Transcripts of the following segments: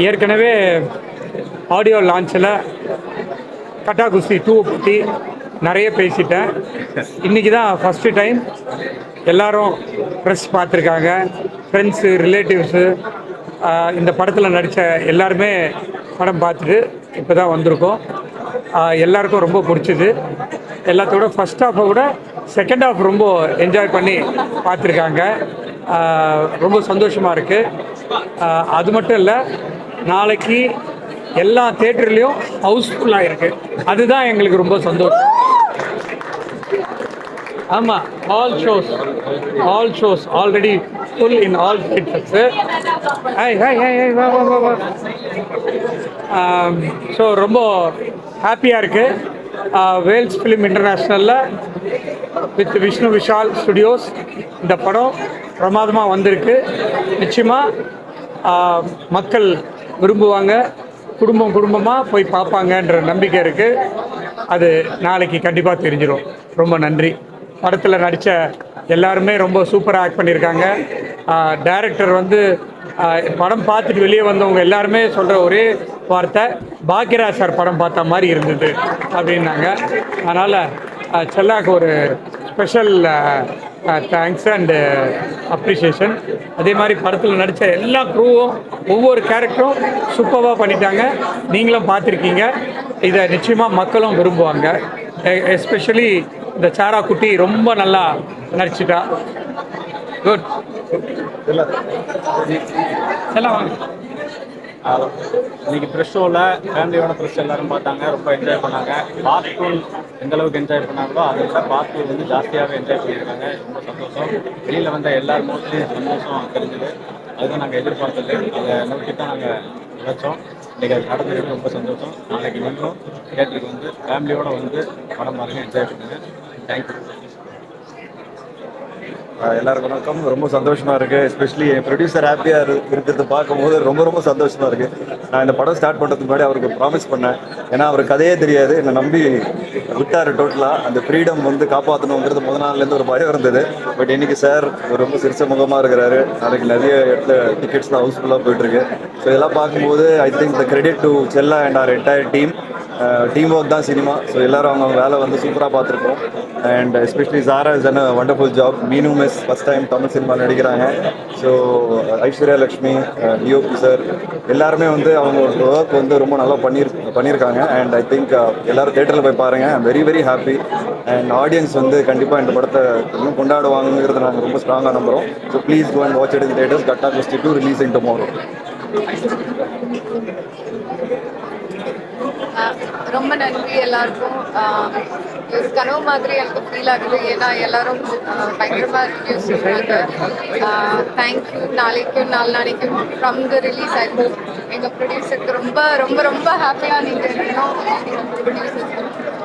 ஏற்கனவே ஆடியோ லான்ச்சில் கட்டா குஸ்தி 2 பற்றி நிறைய பேசிட்டேன். இன்றைக்கி தான் ஃபஸ்ட்டு டைம் எல்லோரும் ப்ரெஸ் பார்த்துருக்காங்க, ஃப்ரெண்ட்ஸு, ரிலேட்டிவ்ஸு, இந்த படத்தில் நடித்த எல்லாருமே படம் பார்த்துட்டு இப்போ தான் வந்திருக்கோம். எல்லாருக்கும் ரொம்ப பிடிச்சிது. எல்லாத்தோட ஃபஸ்ட் ஹாஃபை விட செகண்ட் ஹாஃப் ரொம்ப என்ஜாய் பண்ணி பார்த்துருக்காங்க. ரொம்ப சந்தோஷமாக இருக்குது. அது மட்டும் இல்லை, நாளைக்கு எல்லா தேட்டர்லேயும் ஹவுஸ்ஃபுல்லாக இருக்குது. அதுதான் எங்களுக்கு ரொம்ப சந்தோஷம். ஆமாம், all shows already full in all theatres. So ரொம்ப ஹாப்பியாக இருக்குது. வேல்ஸ் ஃபிலிம் இன்டர்நேஷ்னலில் வித் விஷ்ணு விஷால் ஸ்டுடியோஸ் இந்த படம் பிரமாதமாக வந்திருக்கு. நிச்சயமாக மக்கள் விரும்புவாங்க, குடும்பமாக போய் பார்ப்பாங்கன்ற நம்பிக்கை இருக்குது. அது நாளைக்கு கண்டிப்பாக தெரிஞ்சிடும். ரொம்ப நன்றி. படத்தில் நடித்த எல்லாருமே ரொம்ப சூப்பராக ஆக்ட் பண்ணியிருக்காங்க. டைரக்டர் படம் பார்த்துட்டு வெளியே வந்தவங்க எல்லாருமே சொல்கிற ஒரே வார்த்தை, பாக்யராஜ் சார் படம் பார்த்த மாதிரி இருந்தது அப்படின்னாங்க. அதனால் செல்லாக்கு ஒரு ஸ்பெஷல் தேங்க்ஸ் அண்டு அப்ரிஷியேஷன். அதே மாதிரி படத்தில் நடித்த எல்லா க்ரூவும் ஒவ்வொரு கேரக்டரும் சூப்பராக பண்ணிட்டாங்க. நீங்களும் பார்த்துருக்கீங்க. இதை நிச்சயமாக மக்களும் விரும்புவாங்க. எஸ்பெஷலி இந்த சாரா குட்டி ரொம்ப நல்லா நடிச்சிட்டா. குட். எல்லாம் வாங்க. இன்னைக்கு ப்ரெஷ் ஷோவில் ஃபேமிலியோட ப்ரெஷ் எல்லாரும் பார்த்தாங்க, ரொம்ப என்ஜாய் பண்ணாங்க. பார்ட் 2 எந்த அளவுக்கு என்ஜாய் பண்ணாங்களோ அதை விட பார்ட் 2 ஜாஸ்தியாகவே என்ஜாய் பண்ணியிருக்காங்க. ரொம்ப சந்தோஷம். வெளியில் வந்த எல்லார் மோஸ்ட்லியும் சந்தோஷம் தெரிஞ்சுது. அதுதான் நாங்கள் எதிர்பார்த்தது. அதை நோக்கி தான் நாங்கள் உழைச்சோம். இன்றைக்கி அது நடந்தது ரொம்ப சந்தோஷம். நாளைக்கு நீங்களும் தியேட்டருக்கு ஃபேமிலியோடு படம் பாருங்கள், என்ஜாய் பண்ணுங்கள். தேங்க்யூ. எல்லாருக்கும் வணக்கம். ரொம்ப சந்தோஷமாக இருக்குது. எஸ்பெஷலி என் ப்ரொடியூசர் ஹாப்பியாக இருக்கிறது பார்க்கும்போது ரொம்ப சந்தோஷமாக இருக்குது. நான் இந்த படம் ஸ்டார்ட் பண்ணுறதுக்கு முன்னாடி அவருக்கு ப்ராமிஸ் பண்ணேன். ஏன்னா அவருக்கு கதையே தெரியாது, என்னை நம்பி விட்டார். டோட்டலாக அந்த ஃப்ரீடம் காப்பாற்றணுங்கிறது முதல் நாள்லேருந்து ஒரு பயம் இருந்தது. பட் இன்றைக்கி சார் ரொம்ப சிரிச்ச முகமாக இருக்கிறாரு. நாளைக்கு நிறைய இடத்துல டிக்கெட்ஸ்லாம் ஹவுஸ்ஃபுல்லாக போயிட்டுருக்கு. ஸோ இதெல்லாம் பார்க்கும்போது I think the credit to Chella and our entire team work தான் சினிமா. ஸோ எல்லோரும் அவங்க வேலை சூப்பராக பார்த்துருக்கோம். And especially Sara is an wonderful job. Meenu miss first time Tamil cinema நடிக்கிறாங்க. So Aishwarya Lakshmi, DOP sir எல்லாருமே அவங்க ஒர்க் ரொம்ப நல்லா பண்ணியிருக்காங்க. அண்ட் ஐ திங்க் எல்லோரும் தேட்டரில் போய் பாருங்கள். I'm very happy. And audience கண்டிப்பாக இந்த படத்தை இன்னும் கொண்டாடுவாங்கிறத நாங்கள் ரொம்ப ஸ்ட்ராங்காக நம்புகிறோம். So please go and watch it in theatres. Gatta Kusthi 2 releasing tomorrow. ரொம்ப நன்றி எல்லாருக்கும். ஒரு கனவு மாதிரி எனக்கு ஃபீல் ஆகுது. ஏன்னா எல்லாரும் பயங்கரமாக ரிவ்யூஸ் சொல்கிறாங்க. தேங்க்யூ. நாளைக்கும் நாளைக்கும் from the release I hope எங்கள் ப்ரொடியூசருக்கு ரொம்ப ஹாப்பியாக நீங்கள் இருக்கணும். Producer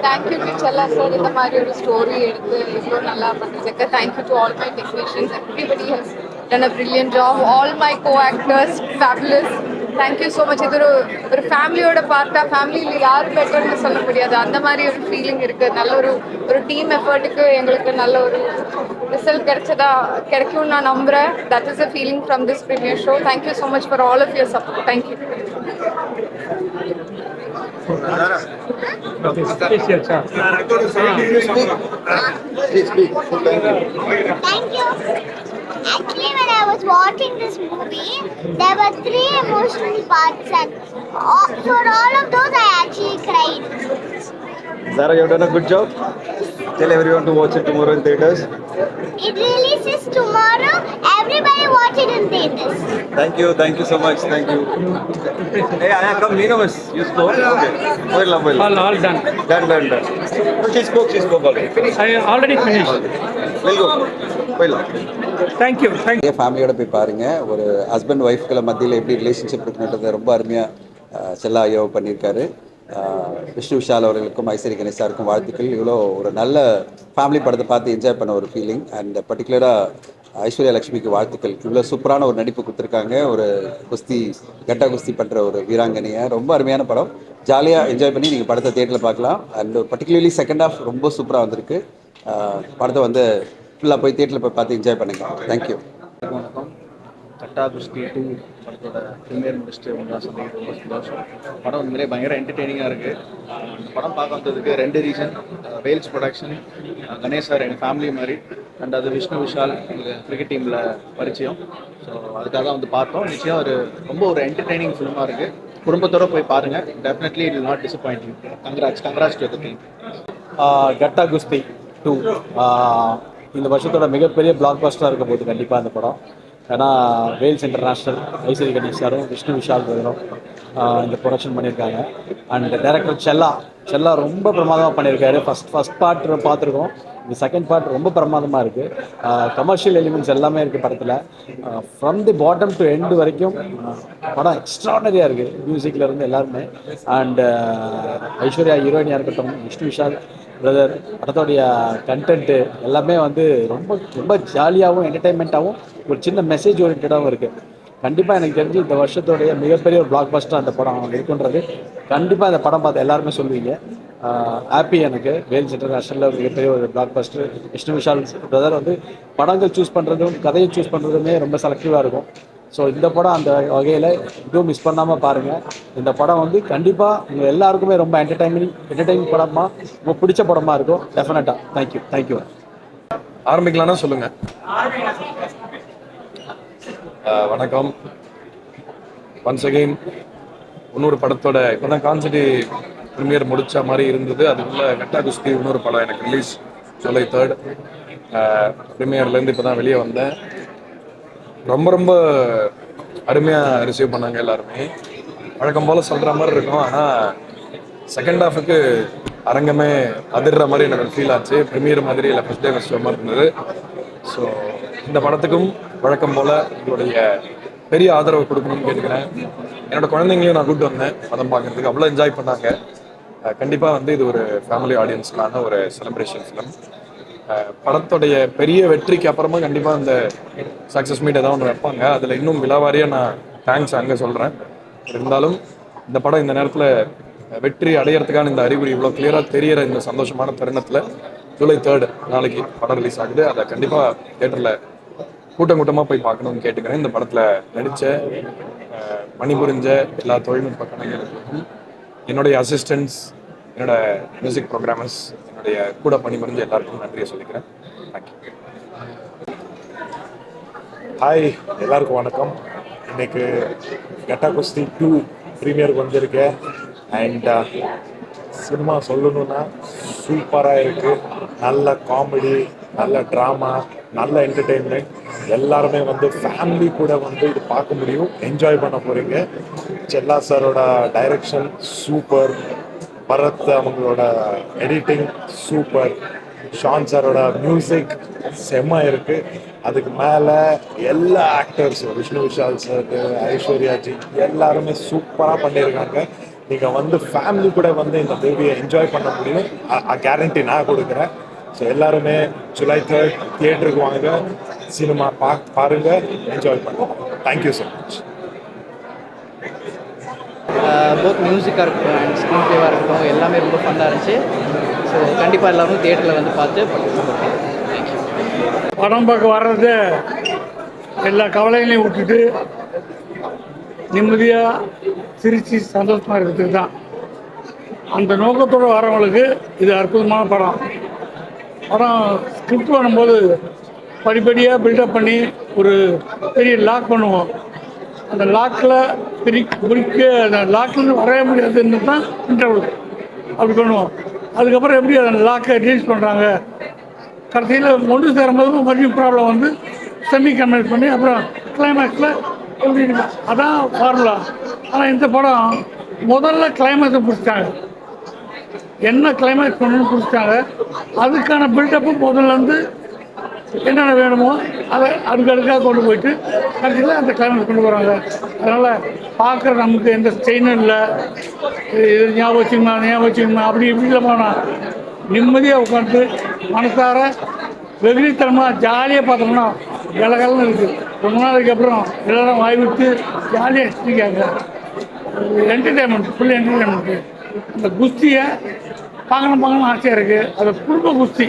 thank you to Chella sir, இந்த மாதிரி ஒரு ஸ்டோரி எடுத்து இவ்வளோ நல்லா பண்ணுறதுக்கு. Thank you to all my technicians. Everybody has done a brilliant job. All my co-actors fabulous. Thank you so much. இது ஒரு ஃபேமிலியோட பார்ட்டாக, ஃபேமிலியில் யார் பெட்டர்னு சொல்ல முடியாது, அந்த மாதிரி ஒரு ஃபீலிங் இருக்குது. நல்ல ஒரு டீம் எஃபர்ட்டுக்கு எங்களுக்கு நல்ல ஒரு ரிசல்ட் கிடைக்கும்னு நான் நம்புகிறேன். That is a feeling from this premiere show. Thank you so much for all of your support. Thank you. Thank you. Actually, when I was watching this movie, there were 3 emotional parts, and for all of those, I actually cried. Zara, you've done a good job. Tell everyone to watch it tomorrow in theaters. It releases tomorrow. Everybody watch it in theaters. Thank you so much. Thank you. Hey, Aya, come, Nino miss. You spoke? Okay. Well. All done. Done. She spoke already. I already finished. We'll go. Well. Thank you. ஃபேமிலியோட போய் பாருங்கள். ஒரு husband ஒய்ஃப்களை மத்தியில் எப்படி relationship இருக்குன்றது ரொம்ப அருமையாக செல்லா ஐயோ பண்ணியிருக்காரு. விஷ்ணு விஷால் அவர்களுக்கும் ஐஸ்வரி கணேசாருக்கும் வாழ்த்துக்கள். இவ்வளோ ஒரு நல்ல ஃபேமிலி படத்தை பார்த்து என்ஜாய் பண்ண ஒரு ஃபீலிங். அண்ட் பர்டிகுலராக ஐஸ்வர்யா லக்ஷ்மிக்கு வாழ்த்துக்கள். இவ்வளோ சூப்பரான ஒரு நடிப்பு கொடுத்துருக்காங்க. ஒரு கட்டா குஸ்தி பண்ணுற ஒரு வீராங்கனையை. ரொம்ப அருமையான படம். ஜாலியாக என்ஜாய் பண்ணி நீங்கள் படத்தை தேட்டரில் பார்க்கலாம். அண்ட் பர்டிகுலர்லி செகண்ட் ஹாஃப் ரொம்ப சூப்பராக வந்திருக்கு. படத்தை ஃபுல்லாக போய் தேட்டரில் போய் பார்த்து என்ஜாய் பண்ணுங்கள். தேங்க்யூ. வணக்கம். கட்டா குஸ்தி 2 படத்தோட ப்ரீமியர் முடிச்சுட்டு ஒன்றா சந்திக்கிறது ரொம்ப சந்தோஷம். படம் உண்மையிலே பயங்கர என்டர்டெய்னிங்காக இருக்குது. இந்த படம் பார்க்க வந்ததுக்கு 2 reason. Vels production, Ganesh sir எங்கள் ஃபேமிலி மாதிரி, அண்ட் அது விஷ்ணு விஷால் எங்கள் கிரிக்கெட் டீமில் பரிச்சயம். ஸோ அதுக்காக தான் வந்து பார்த்தோம். நிச்சயம் ரொம்ப ஒரு என்டர்டெய்னிங் ஃபிலிமாக இருக்குது. குடும்பத்தோடு போய் பாருங்கள். Definitely it will not disappoint you. Congrats to the team. Gatta Kusthi 2 இந்த வருஷத்தோட மிகப்பெரிய பிளாக் பஸ்டராக இருக்க போகுது கண்டிப்பாக அந்த படம். ஏன்னா வேல்ஸ் இன்டர்நேஷ்னல், ஐஸ்வரி கணேஷ் சாரும் விஷ்ணு விஷால் பிரதரும் இந்த ப்ரொடக்ஷன் பண்ணியிருக்காங்க. அண்ட் டைரக்டர் செல்லா ரொம்ப பிரமாதமாக பண்ணியிருக்காரு. ஃபஸ்ட் பார்ட் பார்த்துருக்கோம். இந்த செகண்ட் பார்ட் ரொம்ப பிரமாதமாக இருக்குது. கமர்ஷியல் எலிமெண்ட்ஸ் எல்லாமே இருக்குது படத்தில். From the bottom to end வரைக்கும் படம் எக்ஸ்ட்ரானரியாக இருக்குது. மியூசிக்லேருந்து எல்லாருமே. அண்ட் ஐஸ்வர்யா ஹீரோயினியாக இருக்கட்டும், விஷ்ணு விஷால் பிரதர், படத்தோடைய கண்டென்ட்டு எல்லாமே வந்து ரொம்ப ரொம்ப ஜாலியாகவும் என்டர்டைன்மெண்ட்டாகவும் ஒரு சின்ன மெசேஜ் ஓரியன்டாகவும் இருக்குது. கண்டிப்பாக எனக்கு தெரிஞ்சு இந்த வருஷத்தோடைய மிகப்பெரிய ஒரு பிளாக் பஸ்டர் அந்த படம் இருக்குன்றது கண்டிப்பாக இந்த படம் பார்த்து எல்லாருமே சொல்லுவீங்க. ஹாப்பி எனக்கு. வேல்ஸ் இன்டர்நேஷ்னலில் ஒரு மிகப்பெரிய ஒரு பிளாக் பஸ்டர். விஷ்ணு விஷால் பிரதர் வந்து படங்கள் சூஸ் பண்ணுறதும் கதையை சூஸ் பண்ணுறதுமே ரொம்ப செலக்டிவாக இருக்கும். ஸோ இந்த படம் அந்த வகையில் இதுவும் மிஸ் பண்ணாமல் பாருங்கள். இந்த படம் வந்து கண்டிப்பாக உங்கள் எல்லாருக்குமே ரொம்ப என்டர்டைனிங் படமாக, ரொம்ப பிடிச்ச படமாக இருக்கும். டெஃபினட்டாக. தேங்க்யூ. ஆரம்பிக்கலாம்னா சொல்லுங்கள். வணக்கம். ஒன்ஸ் அகெயின் இன்னொரு படத்தோட இப்போ தான் கான்சர்ட் ப்ரீமியர் முடித்த மாதிரி இருந்தது. அதுக்குள்ள கட்டா குஸ்தி இன்னொரு படம் எனக்கு ரிலீஸ் ஜூலை 3 ப்ரீமியர்லேருந்து இப்போ தான் வெளியே வந்தேன். ரொம்ப அருமையாக ரிசீவ் பண்ணாங்க எல்லாருமே. வழக்கம் போல் சொல்கிற மாதிரி இருக்கும். ஆனால் செகண்ட் ஹாஃபுக்கு அரங்கமே அதிர்ற மாதிரி எனக்கு ஃபீல் ஆச்சு. ப்ரீமியர் மாதிரி இல்லை, ஃபஸ்ட் டே ஃபஸ்ட் ஷோ மாதிரி இருந்தது. ஸோ இந்த படத்துக்கும் வழக்கம் போல் உங்களுடைய பெரிய ஆதரவு கொடுக்கணும்னு கேட்டுக்கிறேன். என்னோடய குழந்தைங்களையும் நான் கூப்பிட்டு வந்தேன் படம் பார்க்குறதுக்கு. அவ்வளோ என்ஜாய் பண்ணாங்க. கண்டிப்பாக வந்து இது ஒரு ஃபேமிலி ஆடியன்ஸ்க்கான ஒரு செலிப்ரேஷன் ஃபிலிம். படத்துடைய பெரிய வெற்றிக்கு அப்புறமா கண்டிப்பாக இந்த சக்ஸஸ் மீட் ஏதாவது ஒன்று வைப்பாங்க. அதில் இன்னும் விழாவாரியாக நான் தேங்க்ஸ் அங்கே சொல்கிறேன். இருந்தாலும் இந்த படம் இந்த நேரத்தில் வெற்றி அடையிறதுக்கான இந்த அறிகுறி இவ்வளோ கிளியராக தெரிகிற இந்த சந்தோஷமான தருணத்தில் ஜூலை 3 நாளைக்கு படம் ரிலீஸ் ஆகுது. அதை கண்டிப்பாக தியேட்டரில் கூட்டமாக போய் பார்க்கணும்னு கேட்டுக்கிறேன். இந்த படத்தில் நடித்த பணிபுரிஞ்ச எல்லா தொழில்நுட்ப கலைஞர்களுக்கும், என்னுடைய அசிஸ்டன்ட்ஸ், என்னோட மியூசிக் ப்ரோக்ராமர்ஸ், என்னுடைய கூட பணிபுரிஞ்ச எல்லாருக்கும் நன்றியை சொல்லிக்கிறேன். தேங்க்யூ. ஹாய், எல்லாருக்கும் வணக்கம். இன்னைக்கு கட்டா குஸ்தி 2 ப்ரீமியருக்கு வந்திருக்கேன். அண்ட் சினிமா சொல்லணுன்னா சூப்பராக இருக்குது. நல்ல காமெடி, நல்ல ட்ராமா, நல்ல என்டர்டெயின்மெண்ட். எல்லாருமே வந்து ஃபேமிலி கூட வந்து இது பார்க்க முடியும், என்ஜாய் பண்ண போகிறீங்க. செல்லா சாரோட டைரக்ஷன் சூப்பர், பரத் அவங்களோட எடிட்டிங் சூப்பர், ஷான் சாரோட மியூசிக் செம்ம இருக்குது. அதுக்கு மேலே எல்லா ஆக்டர்ஸும், விஷ்ணு விஷால் சார், ஐஸ்வர்யாஜி எல்லாருமே சூப்பராக பண்ணியிருக்காங்க. நீங்கள் வந்து ஃபேமிலி கூட வந்து இந்த மூவியை என்ஜாய் பண்ண முடியும், கேரண்டி நான் கொடுக்குறேன். ஸோ எல்லாருமே ஜூலை 3 தியேட்டருக்கு வாங்க, சினிமா பாருங்கள், என்ஜாய் பண்ணுங்கள். Thank you so much. போத் மியூசிக்காக இருக்கட்டும் அண்ட் ஸ்க்ரீன் ப்ளேவாக இருக்கட்டும் எல்லாமே ரொம்ப ஃபன்னாக இருந்துச்சு. ஸோ கண்டிப்பாக எல்லோரும் தியேட்டரில் வந்து பார்த்து தேங்க்யூ. படம் பார்க்க வர்றது எல்லா கவலைகளையும் விட்டுட்டு நிம்மதியாக சிரித்து சந்தோஷமாக இருக்கிறதுக்கு தான். அந்த நோக்கத்தோடு வரவங்களுக்கு இது அற்புதமான படம். ஸ்கிரிப்ட் பண்ணும்போது படிப்படியாக பில்டப் பண்ணி ஒரு பெரிய லாக் பண்ணுவோம். அந்த லாக்கில் பிரிக்க அந்த லாக்லேருந்து வரவே முடியாதுன்னு தான் இன்டர்வல் அப்படி பண்ணுவோம். அதுக்கப்புறம் எப்படி அந்த லாக்கை ரீச் பண்ணுறாங்க, கடைசியில் ஒன்று சேரும்போது மறுபடியும் ப்ராப்ளம் வந்து செமி கன்வெர்ட் பண்ணி அப்புறம் கிளைமேக்ஸில் எப்படி அதான் ஃபார்முலா. ஆனால் இந்த படம் முதல்ல கிளைமேக்ஸை பிடிச்சிட்டாங்க, என்ன கிளைமேக்ஸ் பண்ணணும்னு பிடிச்சிட்டாங்க. அதுக்கான பில்டப்பு முதல்லேருந்து என்னென்ன வேணுமோ அதை அடுக்கடுக்காக கொண்டு போயிட்டு கடைசியில் அந்த கிளைமேக்ஸ் கொண்டு போகிறாங்க. அதனால் பார்க்குற நமக்கு எந்த ஸ்ட்ரெயினும் இல்லை, இது ஞாபகம் வச்சுக்கணும் அப்படி இப்படி இல்லை. போனால் நிம்மதியாக உட்காந்து மனசார வெகுளித்தனமாக ஜாலியாக பார்த்தோம்னா கலகலன்னு இருக்குது. ரொம்ப நாளைக்கு அப்புறம் எல்லோரும் வாய் விட்டு ஜாலியாக வச்சுருக்காங்க. Entertainment, full என்டர்டெயின்மெண்ட்டு. இந்த குஸ்தியை பார்க்கணும் ஆசையாக இருக்குது. அது குடும்ப குஸ்தி,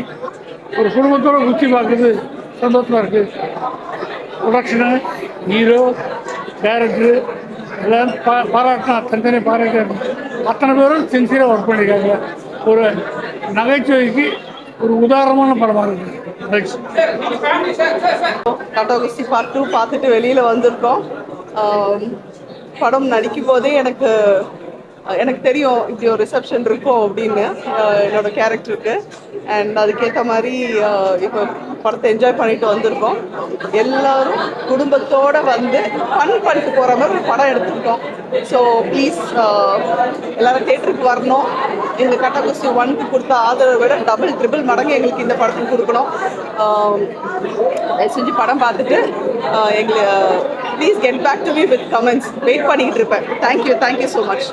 ஒரு குடும்பத்தோடு குஸ்தி பார்க்குறது சந்தோஷமாக இருக்குது. ப்ரொடக்ஷனு ஹீரோ, டேரக்டர் எல்லாம் பாராட்டினா தனித்தனி பாராட்டு அத்தனை பேரும் சின்சியராக ஒர்க் பண்ணியிருக்காங்க. ஒரு நகைச்சுவைக்கு ஒரு உதாரணமான படமாக இருக்குது. கட்டா குஸ்தி பார்ட் 2 பார்த்துட்டு வெளியில் வந்திருக்கோம். படம் நடிக்கும் போதே எனக்கு தெரியும் இப்படி ஒரு ரிசப்ஷன் இருக்கும் அப்படின்னு என்னோட கேரக்டருக்கு. அண்ட் அதுக்கேற்ற மாதிரி இப்போ படத்தை என்ஜாய் பண்ணிட்டு வந்திருக்கோம். எல்லாரும் குடும்பத்தோடு வந்து ஃபன் பண்ணிட்டு போகிற மாதிரி ஒரு படம் எடுத்துருக்கோம். ஸோ ப்ளீஸ் எல்லோரும் தேட்டருக்கு வரணும். எங்கள் கட்டா குஸ்தி 1க்கு கொடுத்த ஆதரவை விட ட்ரிபிள் மடங்கு எங்களுக்கு இந்த படத்துக்கு கொடுக்கணும். செஞ்சு படம் பார்த்துட்டு எங்களை please get back to me with comments. Wait பண்ணிக்கிட்டு இருப்பேன். Thank you so much.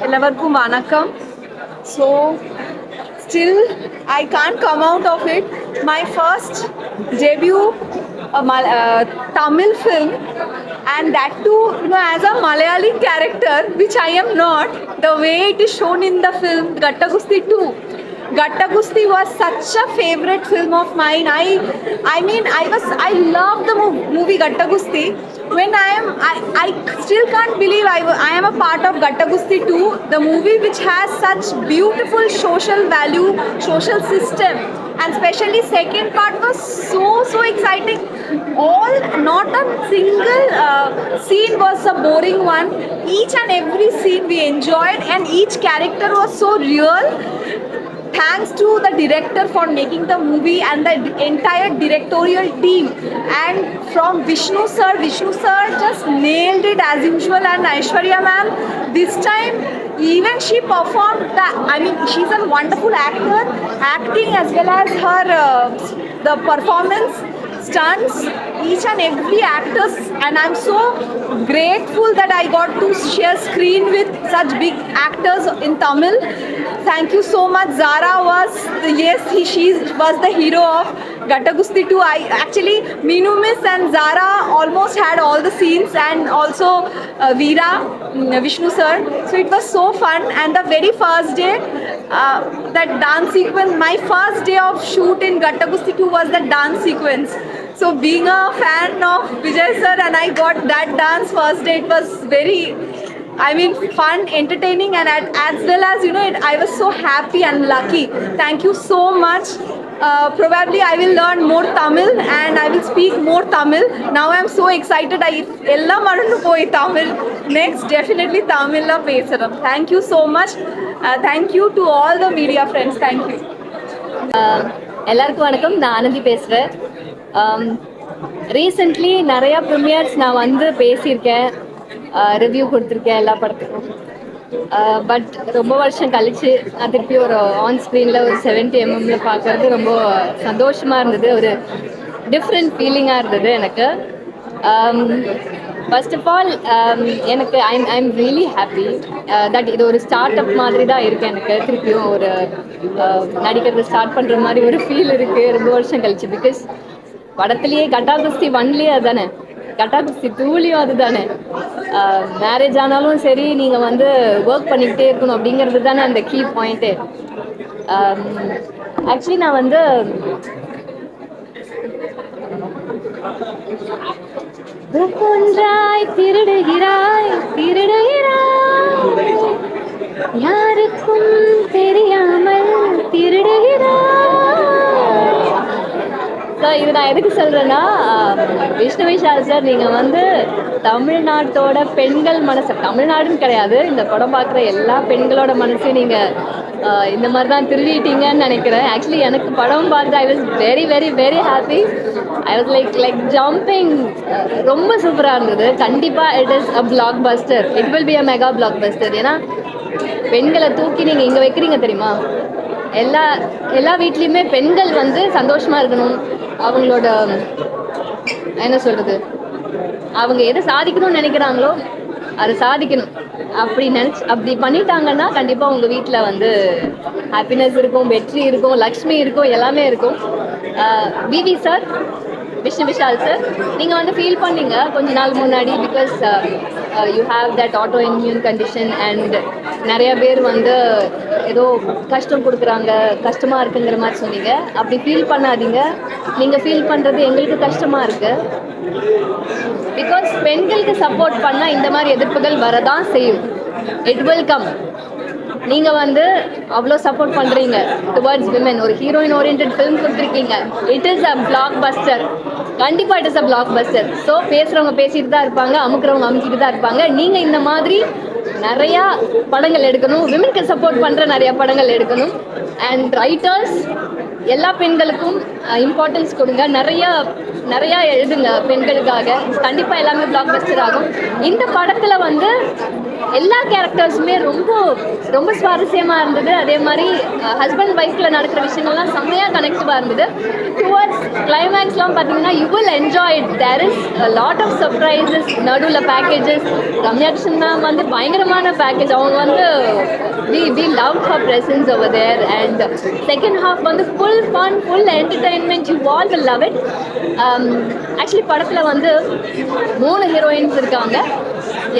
எல்லாருக்கும் வணக்கம். So still I can't come out of it. My first debut Tamil film, and that too, as a Malayali character, which I am not. The way it is shown in the film Gatta Gusti 2. Gatta Gusti was such a favorite film of mine. I love the movie Gatta Gusti. When I still can't believe I am a part of Gatta Gusti 2, the movie which has such beautiful social value, social system, and especially second part was so exciting. Not a single scene was a boring one. Each and every scene we enjoyed, and each character was so real. Thanks to the director for making the movie and the entire directorial team, and from Vishnu sir just nailed it as usual. And Aishwarya ma'am, this time even she performed she's a wonderful actor, acting as well as her the performance, stunts, each and every actors, and I'm so grateful that I got to share screen with such big actors in Tamil. Thank you so much. Zara she was the hero of Gatta Gusti 2. Meenu Miss and Zara almost had all the scenes, and also Veera, Vishnu sir. So it was so fun. And the very first day, that dance sequence, my first day of shoot in Gatta Gusti 2 was the dance sequence. So being a fan of Vijay sir, and I got that dance first day, it was very fun, entertaining, and as well as I was so happy and lucky. Thank you so much. Probably I will learn more Tamil and I will speak more Tamil. Now I am so excited. Ella marundu poi Tamil. Next definitely Tamil la pesuram. Thank you so much. Thank you to all the media friends. Thank you. எல்லாருக்கும் வணக்கம். நான் ஆனந்தி பேசுகிறேன். Recently நிறையா premieres நான் வந்து பேசியிருக்கேன், review கொடுத்துருக்கேன் எல்லா படத்துக்கும். பட் ரொம்ப வருஷம் கழிச்சு நான் திருப்பி ஒரு ஆன் ஸ்க்ரீனில் ஒரு 70mm பார்க்கறது ரொம்ப சந்தோஷமாக இருந்தது. ஒரு டிஃப்ரெண்ட் ஃபீலிங்காக இருந்தது எனக்கு. ஃபர்ஸ்ட் ஆஃப் ஆல் எனக்கு ஐம் ரியலி ஹாப்பி தட் இது ஒரு ஸ்டார்ட் அப் மாதிரி தான் இருக்குது. எனக்கு திருப்பியும் ஒரு நடிக்கிறது ஸ்டார்ட் பண்ணுற மாதிரி ஒரு ஃபீல் இருக்குது ரொம்ப வருஷம் கழிச்சு. பிகாஸ் படத்துலேயே கட்டா குஸ்தி 1லேயே அதுதானே, கட்டா குஸ்தி 2லேயும் அதுதானே. மேரேஜ் ஆனாலும் சரி நீங்கள் வந்து ஒர்க் பண்ணிக்கிட்டே இருக்கணும் அப்படிங்கிறது தானே அந்த கீ பாயிண்ட்டு. ஆக்சுவலி நான் வந்து ஒன்றாய் திருடுகிறாய் யாருக்கும் தெரியாமல் திருடுகிறாய். ஸோ இது நான் எதுக்கு சொல்கிறேன்னா, விஷ்ணு விஷால் சார் நீங்கள் வந்து தமிழ்நாட்டோட பெண்கள் மனசை, தமிழ்நாடுன்னு கிடையாது, இந்த படம் பார்க்குற எல்லா பெண்களோட மனசையும் நீங்கள் இந்த மாதிரி தான் திருடிட்டீங்கன்னு நினைக்கிறேன். ஆக்சுவலி எனக்கு படம் பார்த்து I was very very very happy. I was like jumping. ரொம்ப சூப்பராக இருந்தது. கண்டிப்பாக it is a black Bastar. It will be a mega black Bastar. ஏன்னா பெண்களை தூக்கி நீங்கள் இங்கே வைக்கிறீங்க தெரியுமா. எல்லா வீட்லேயுமே பெண்கள் வந்து சந்தோஷமாக இருக்கணும், அவங்களோட என்ன சொல்கிறது, அவங்க எதை சாதிக்கணும்னு நினைக்கிறாங்களோ அதை சாதிக்கணும் அப்படி பண்ணிட்டாங்கன்னா கண்டிப்பாக உங்கள் வீட்டில் வந்து ஹாப்பினஸ் இருக்கும், வெற்றி இருக்கும், லக்ஷ்மி இருக்கும், எல்லாமே இருக்கும். விவி சார் விஷ்ணு விஷால் சார், நீங்கள் வந்து ஃபீல் பண்ணீங்க கொஞ்ச நாள் முன்னாடி, because you have that auto immune condition and நிறைய பேர் வந்து ஏதோ கஷ்டம் கொடுக்குறாங்க, கஷ்டமாக இருக்குங்கிற மாதிரி சொன்னீங்க. அப்படி ஃபீல் பண்ணாதீங்க. நீங்கள் ஃபீல் பண்ணுறது எங்களுக்கு கஷ்டமாக இருக்குது. பிகாஸ் பெண்களுக்கு சப்போர்ட் பண்ணால் இந்த மாதிரி எதிர்ப்புகள் வரதான் செய்யும். It will come. நீங்கள் வந்து அவ்வளோ சப்போர்ட் பண்ணுறீங்க டுவர்ட்ஸ் விமன். ஒரு ஹீரோயின் ஓரியன்ட் ஃபிலிம் கொடுத்துருக்கீங்க. It is a blockbuster. கண்டிப்பாக it is a blockbuster. So பேசுகிறவங்க பேசிட்டு தான் இருப்பாங்க, அமுக்கிறவங்க அமுக்கிட்டு தான் இருப்பாங்க. நீங்கள் இந்த மாதிரி நிறையா படங்கள் எடுக்கணும், விமனுக்கு சப்போர்ட் பண்ணுற நிறையா படங்கள் எடுக்கணும். அண்ட் ரைட்டர்ஸ் எல்லா பெண்களுக்கும் இம்பார்ட்டன்ஸ் கொடுங்க. நிறையா எழுதுங்க பெண்களுக்காக. கண்டிப்பாக எல்லாமே பிளாக் பஸ்டர் ஆகும். இந்த படத்தில் வந்து எல்லா கேரக்டர்ஸுமே ரொம்ப ரொம்ப சுவாரஸ்யமாக இருந்தது. அதே மாதிரி ஹஸ்பண்ட் ஒய்ஃபில் நடக்கிற விஷயங்கள்லாம் செம்மையாக கனெக்டிவாக இருந்தது. டுவர்ட்ஸ் கிளைமேக்ஸ்லாம் பார்த்தீங்கன்னா you will enjoy it. There is lot of surprises, நடுவில் பேக்கேஜஸ். ரம்யா கிருஷ்ணன் மேம் வந்து பயங்கரமான பேக்கேஜ். அவங்க வந்து we loved her presence over there. And second half வந்து full fun, full entertainment. You all will love it. Actually படத்தில் வந்து 3 heroines இருக்காங்க.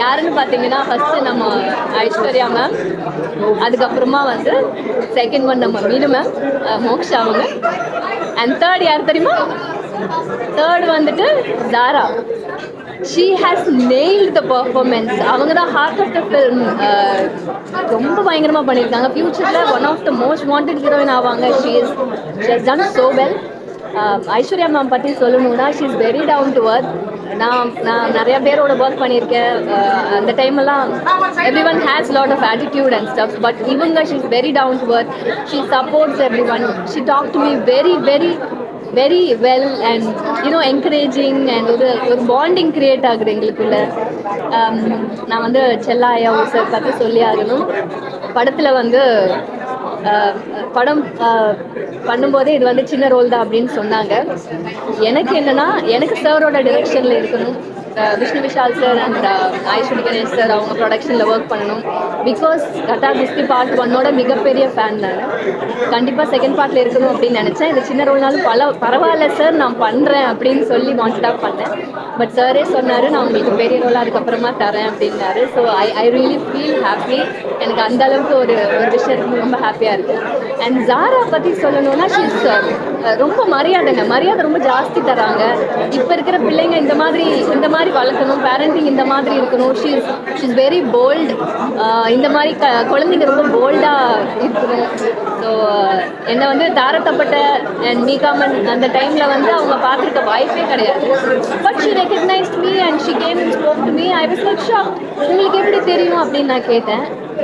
யாருன்னு பார்த்தீங்கன்னா ஃபர்ஸ்ட் நம்ம ஐஸ்வர்யா மேம், அதுக்கப்புறமா வந்து செகண்ட் ஒன் நம்ம மீனு மேம், மோக்ஷா அவங்க. அண்ட் தேர்ட் யார் தெரியுமா? தேர்ட் வந்துட்டு Zara. She has nailed the performance. அவங்க தான் ஹார்ட் ஆஃப் த ஃபில்ம். ரொம்ப பயங்கரமாக பண்ணியிருக்காங்க. ஃப்யூச்சரில் one of the most wanted heroine ஆவாங்க. She has done so well. Aishwarya ma'am பற்றி சொல்லணும்னா she is very down to earth. நான் நிறைய பேரோட ஒர்க் பண்ணியிருக்கேன். அந்த டைமெல்லாம் every one has lot of attitude and stuff. But இவங்க she is very down to earth. She supports every one. She talk to me very very very well and you know encouraging. And ஒரு bonding create ஆகுது எங்களுக்குள்ள. நான் வந்து செல்லாயா sir பற்றி சொல்லி ஆகணும். படத்தில் வந்து படம் பண்ணும்போதே இது வந்து சின்ன ரோல் தான் அப்படின்னு சொன்னாங்க. எனக்கு என்னென்னா, எனக்கு சாரோட டிரெக்ஷனில் இருக்கணும். Vishnu Vishal sir and Ishari Ganesh sir அவங்க ப்ரொடக்ஷனில் ஒர்க் பண்ணணும். பிகாஸ் கட்டா குஸ்தி பார்ட் 1ஓட மிகப்பெரிய ஃபேன் நான். கண்டிப்பாக செகண்ட் பார்ட்டில் இருக்கணும் அப்படின்னு நினச்சேன். இது சின்ன ரோல்னாலும் பரவாயில்ல சார் நான் பண்ணுறேன் அப்படின்னு சொல்லி வாண்டடாக பண்ணேன். பட் சாரே சொன்னார் நான் உங்களுக்கு பெரிய ரோலாக அதுக்கப்புறமா தரேன் அப்படின்னாரு. So I really feel happy. எனக்கு அந்த அளவுக்கு ஒரு விஷயம் ரொம்ப ஹாப்பியாக இருக்குது. அண்ட் ஜாரா பற்றி சொல்லணும்னா ஷீஸ் ரொம்ப மரியாதை ரொம்ப ஜாஸ்தி தராங்க. இப்போ இருக்கிற பிள்ளைங்க இந்த மாதிரி வளர்க்கணும், பேரண்டிங் இந்த மாதிரி இருக்கணும். She is very bolt. இந்த மாதிரி குழந்தைங்க ரொம்ப போல்டாக இருக்கணும். ஸோ என்னை வந்து தாரத்தப்பட்ட அண்ட் மீகாமன் அந்த டைமில் வந்து அவங்க பார்த்துருக்க வாய்ப்பே கிடையாது. But she recognised me and she came and spoke to me. I was like shock. உங்களுக்கு எப்படி தெரியும் அப்படின்னு நான்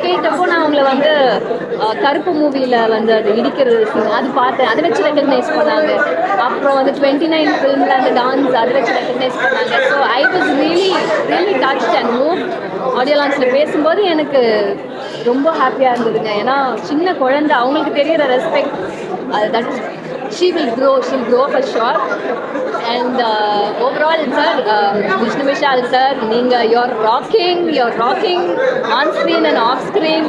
கேட்டப்போ நான் அவங்கள வந்து கருப்பு மூவியில் வந்து அது இடிக்கிறது சீன் அது பார்த்தேன். அதை வச்சு ரெக்கக்னைஸ் பண்ணாங்க. அப்புறம் வந்து 29 ஃபிலிமில் அந்த டான்ஸ் அதை வச்சு ரெக்கக்னைஸ் பண்ணாங்க. So I was really touched and move. Audio லான்ச்சில் பேசும்போது எனக்கு ரொம்ப ஹாப்பியாக இருந்ததுங்க. ஏன்னா சின்ன குழந்தை, அவங்களுக்கு தெரிகிற respect that is she will grow for sure. And overall sir, Vishnu Vishal sir, you're rocking on screen and off screen.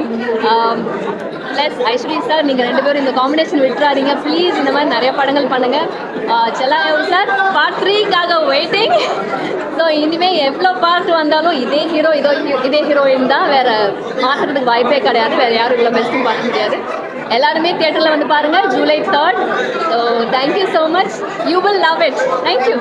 Plus Aishwarya sir, நீங்க ரெண்டு பேரும் இந்த காம்பினேஷன் விட்டுறாதீங்க ப்ளீஸ். இந்த மாதிரி நிறைய படங்கள் பண்ணுங்க. செல்லாயா சார் பார்ட் 3க்காக வெயிட்டிங். ஸோ இனிமேல் எவ்வளோ பார்ட் வந்தாலும் இதே ஹீரோயின் தான். வேறு மாற்றுறதுக்கு வாய்ப்பே கிடையாது. வேறு யாரும் இவ்வளோ பெஸ்ட்டும் பண்ண முடியாது. எல்லாருமே தியேட்டரில் வந்து பாருங்கள் July 3rd. So thank you so much. You will love it. Thank you.